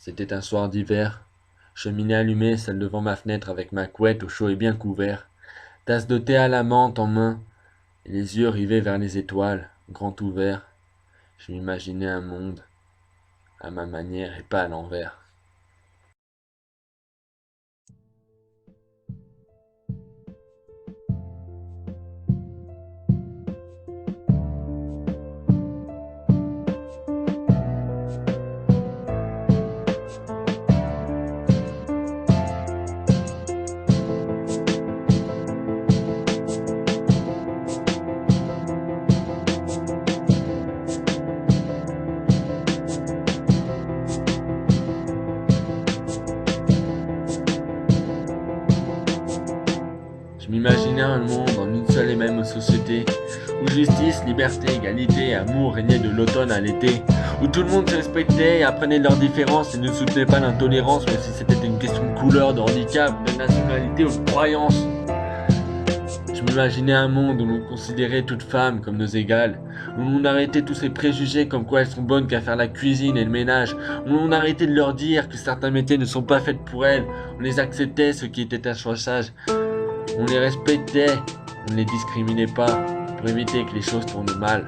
C'était un soir d'hiver. Cheminée allumée, celle devant ma fenêtre avec ma couette au chaud et bien couvert. Tasse de thé à la menthe en main, et les yeux rivés vers les étoiles, grand ouverts. Je m'imaginais un monde, à ma manière et pas à l'envers. Je m'imaginais un monde en une seule et même société, où justice, liberté, égalité, amour régnaient de l'automne à l'été, où tout le monde se respectait et apprenait leurs différences et ne soutenait pas l'intolérance, même si c'était une question de couleur, de handicap, de nationalité ou de croyance. Je m'imaginais un monde où l'on considérait toutes femmes comme nos égales, où l'on arrêtait tous ces préjugés comme quoi elles sont bonnes qu'à faire la cuisine et le ménage, où l'on arrêtait de leur dire que certains métiers ne sont pas faits pour elles, on les acceptait ceux qui étaient un choix sage. On les respectait, on ne les discriminait pas, pour éviter que les choses tournent mal.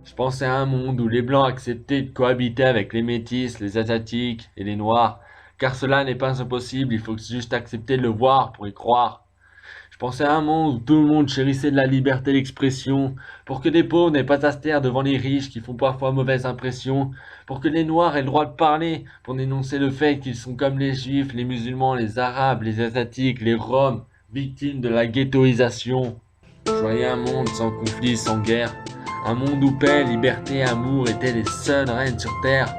Je pensais à un monde où les blancs acceptaient de cohabiter avec les métis, les asiatiques et les noirs, car cela n'est pas impossible, il faut juste accepter de le voir pour y croire. Je pensais à un monde où tout le monde chérissait de la liberté d'expression, pour que les pauvres n'aient pas à se taire devant les riches qui font parfois mauvaise impression, pour que les noirs aient le droit de parler, pour dénoncer le fait qu'ils sont comme les juifs, les musulmans, les arabes, les asiatiques, les roms, victimes de la ghettoisation. Je voyais un monde sans conflit, sans guerre, un monde où paix, liberté et amour étaient les seuls règnes sur terre.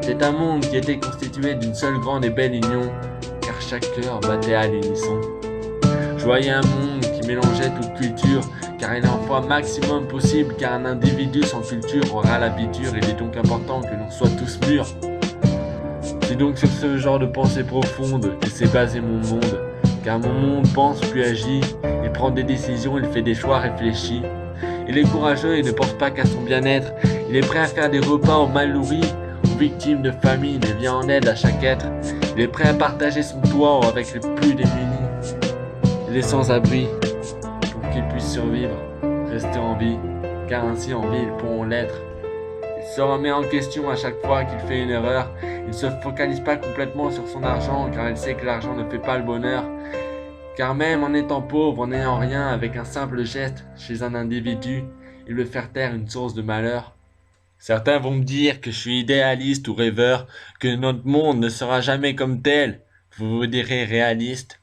C'était un monde qui était constitué d'une seule grande et belle union, car chaque cœur battait à l'unisson. Je voyais un monde qui mélangeait toute culture, car il en faut un maximum possible, car un individu sans culture aura l'habitude, et il est donc important que l'on soit tous mûrs. C'est donc sur ce genre de pensée profonde que s'est basé mon monde, car mon monde pense puis agit, il prend des décisions, il fait des choix réfléchis. Il est courageux et ne pense pas qu'à son bien-être, il est prêt à faire des repas aux mal nourris, aux victimes de famine et vient en aide à chaque être. Il est prêt à partager son toit avec les plus démunis. Il est sans abri, pour qu'ils puissent survivre, rester en vie, car ainsi en vie ils pourront l'être. Il se remet en question à chaque fois qu'il fait une erreur, il ne se focalise pas complètement sur son argent, car il sait que l'argent ne fait pas le bonheur. Car même en étant pauvre, en n'ayant rien, avec un simple geste chez un individu, il veut faire taire une source de malheur. Certains vont me dire que je suis idéaliste ou rêveur, que notre monde ne sera jamais comme tel. Vous vous direz réaliste.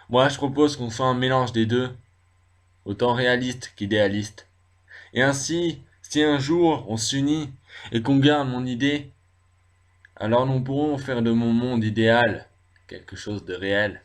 Moi, je propose qu'on soit un mélange des deux, autant réaliste qu'idéaliste. Et ainsi, si un jour on s'unit et qu'on garde mon idée, alors nous pourrons faire de mon monde idéal quelque chose de réel.